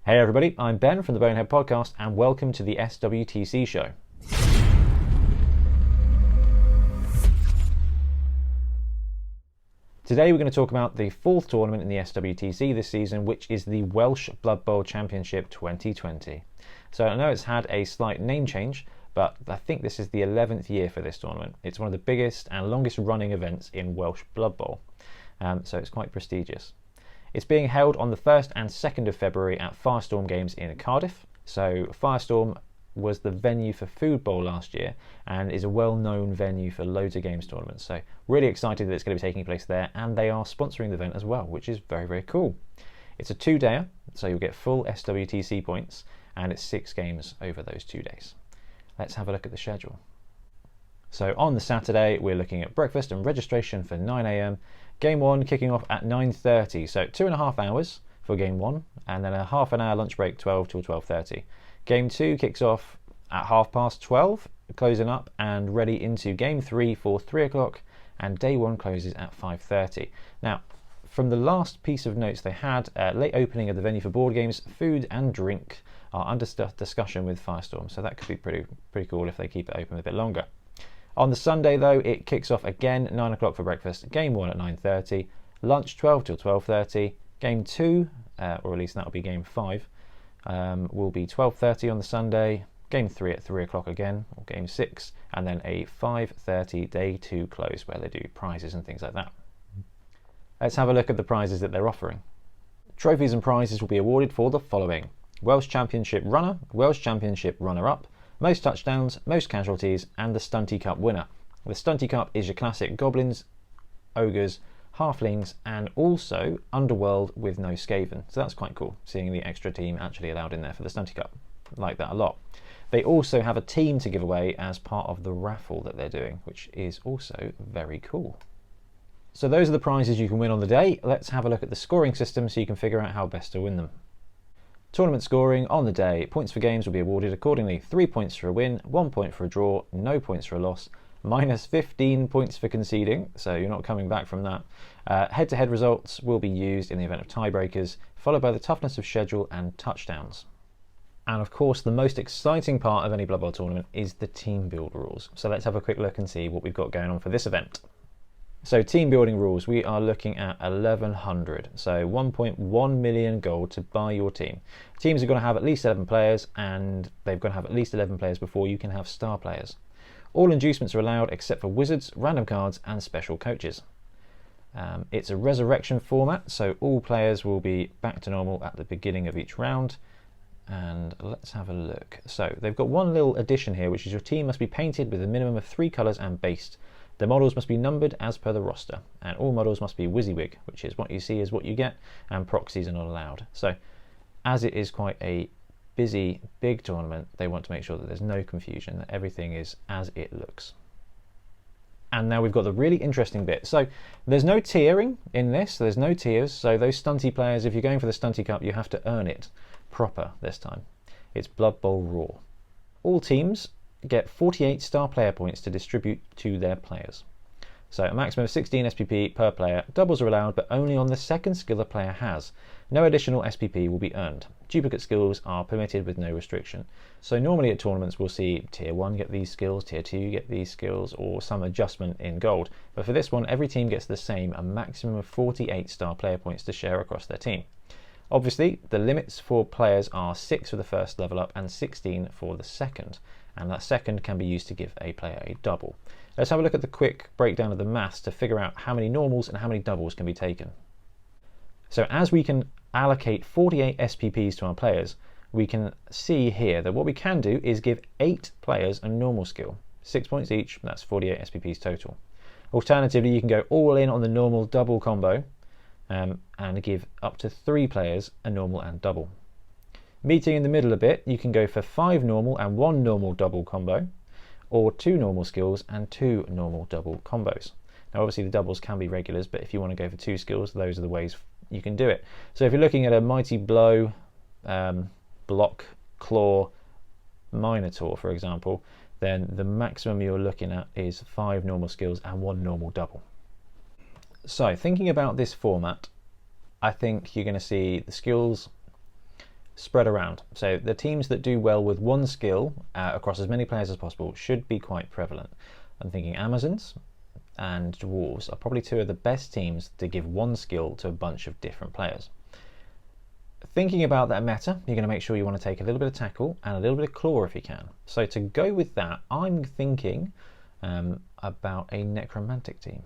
Hey everybody, I'm Ben from the Bonehead Podcast and welcome to the SWTC Show. Today we're going to talk about the fourth tournament in the SWTC this season, which is the Welsh Blood Bowl Championship 2020. So I know it's had a slight name change, but I think this is the 11th year for this tournament. It's one of the biggest and longest running events in Welsh Blood Bowl, so it's quite prestigious. It's being held on the 1st and 2nd of February at Firestorm Games in Cardiff. So Firestorm was the venue for Food Bowl last year and is a well-known venue for loads of games tournaments. So really excited that it's going to be taking place there, and they are sponsoring the event as well, which is very, very cool. It's a 2-dayer, so you'll get full SWTC points, and it's 6 games over those 2 days. Let's have a look at the schedule. So on the Saturday, we're looking at breakfast and registration for 9 AM. Game 1 kicking off at 9:30, so 2.5 hours for Game 1, and then a half an hour lunch break, 12 till 12:30. Game 2 kicks off at 12:30, closing up and ready into Game 3 for 3 o'clock, and Day 1 closes at 5:30. Now, from the last piece of notes they had, late opening of the venue for board games, food and drink are under discussion with Firestorm, so that could be pretty cool if they keep it open a bit longer. On the Sunday though, it kicks off again 9 o'clock for breakfast, Game 1 at 9:30, lunch 12 till 12:30, Game 2, or at least that'll be Game 5, will be 12:30 on the Sunday, Game 3 at 3 o'clock again, or Game 6, and then a 5:30 Day 2 close where they do prizes and things like that. Let's have a look at the prizes that they're offering. Trophies and prizes will be awarded for the following: Welsh Championship Runner, Welsh Championship Runner-Up, most touchdowns, most casualties, and the Stunty Cup winner. The Stunty Cup is your classic goblins, ogres, halflings, and also Underworld with no Skaven. So that's quite cool, seeing the extra team actually allowed in there for the Stunty Cup. I like that a lot. They also have a team to give away as part of the raffle that they're doing, which is also very cool. So those are the prizes you can win on the day. Let's have a look at the scoring system so you can figure out how best to win them. Tournament scoring on the day. Points for games will be awarded accordingly. 3 points for a win, 1 point for a draw, no points for a loss, minus 15 points for conceding, so you're not coming back from that. Head-to-head results will be used in the event of tiebreakers, followed by the toughness of schedule and touchdowns. And of course, the most exciting part of any Blood Bowl tournament is the team build rules. So let's have a quick look and see what we've got going on for this event. So team building rules, we are looking at 1100, so 1.1 million gold to buy your team. Teams are going to have at least 11 players, and they've got to have at least 11 players before you can have star players. All inducements are allowed except for wizards, random cards and special coaches. It's a resurrection format, so all players will be back to normal at the beginning of each round. And let's have a look. So they've got one little addition here, which is your team must be painted with a minimum of 3 colours and based. The models must be numbered as per the roster, and all models must be WYSIWYG, which is what you see is what you get, and proxies are not allowed. So as it is quite a busy, big tournament, they want to make sure that there's no confusion, that everything is as it looks. And now we've got the really interesting bit. So there's no tiering in this, there's no tiers, so those stunty players, if you're going for the Stunty Cup, you have to earn it proper this time. It's Blood Bowl Raw. All teams get 48 star player points to distribute to their players. So a maximum of 16 SPP per player. Doubles are allowed, but only on the second skill the player has. No additional SPP will be earned. Duplicate skills are permitted with no restriction. So normally at tournaments we'll see tier 1 get these skills, tier 2 get these skills, or some adjustment in gold. But for this one, every team gets the same, a maximum of 48 star player points to share across their team. Obviously, the limits for players are 6 for the first level up and 16 for the second. And that second can be used to give a player a double. Let's have a look at the quick breakdown of the maths to figure out how many normals and how many doubles can be taken. So as we can allocate 48 SPPs to our players, we can see here that what we can do is give 8 players a normal skill. 6 points each, that's 48 SPPs total. Alternatively, you can go all in on the normal double combo and give up to 3 players a normal and double. Meeting in the middle a bit, you can go for 5 normal and 1 normal double combo, or 2 normal skills and 2 normal double combos. Now obviously the doubles can be regulars, but if you want to go for 2 skills, those are the ways you can do it. So if you're looking at a Mighty Blow, Block, Claw, Minotaur for example, then the maximum you're looking at is 5 normal skills and 1 normal double. So thinking about this format, I think you're going to see the skills spread around. So the teams that do well with one skill across as many players as possible should be quite prevalent. I'm thinking Amazons and Dwarves are probably two of the best teams to give one skill to a bunch of different players. Thinking about that meta, you're going to make sure you want to take a little bit of tackle and a little bit of claw if you can. So to go with that, I'm thinking about a necromantic team.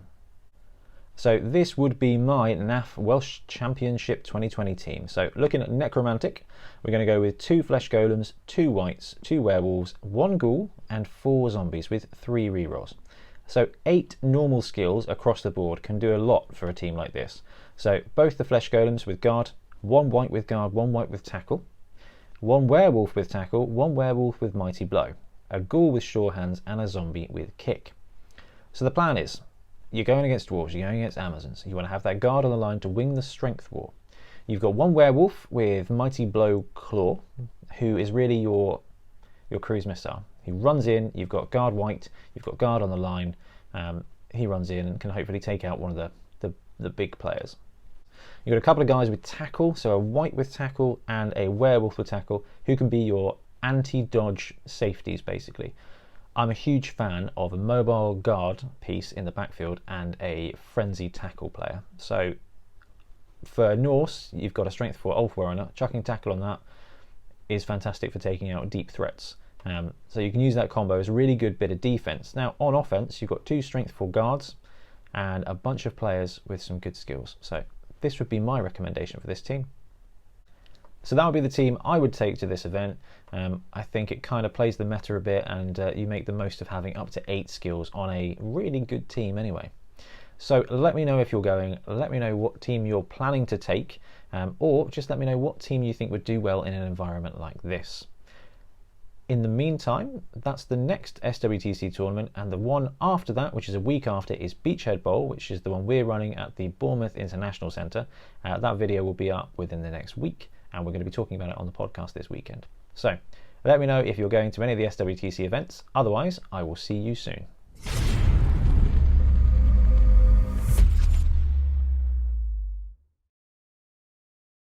So this would be my NAF Welsh Championship 2020 team. So looking at necromantic, we're going to go with 2 flesh golems, 2 wights, 2 werewolves, 1 ghoul and 4 zombies with 3 rerolls. So 8 normal skills across the board can do a lot for a team like this. So both the flesh golems with guard, 1 wight with guard, 1 wight with tackle, 1 werewolf with tackle, 1 werewolf with mighty blow, a ghoul with sure hands and a zombie with kick. So the plan is, you're going against dwarves, you're going against Amazons. You want to have that guard on the line to win the strength war. You've got 1 werewolf with mighty blow claw, who is really your cruise missile. He runs in, you've got guard wight, you've got guard on the line. He runs in and can hopefully take out one of the big players. You've got a couple of guys with tackle, so a wight with tackle and a werewolf with tackle, who can be your anti-dodge safeties basically. I'm a huge fan of a mobile guard piece in the backfield and a frenzy tackle player. So for Norse, you've got a strength 4 Ulfwarrunner. Chucking tackle on that is fantastic for taking out deep threats. So you can use that combo as a really good bit of defense. Now on offense, you've got 2 strength 4 guards and a bunch of players with some good skills. So this would be my recommendation for this team. So that would be the team I would take to this event. I think it kind of plays the meta a bit, and you make the most of having up to 8 skills on a really good team anyway. So let me know if you're going, let me know what team you're planning to take, or just let me know what team you think would do well in an environment like this. In the meantime, that's the next SWTC tournament, and the one after that, which is a week after, is Beachhead Bowl, which is the one we're running at the Bournemouth International Centre. That video will be up within the next week, and we're going to be talking about it on the podcast this weekend. So let me know if you're going to any of the SWTC events. Otherwise, I will see you soon.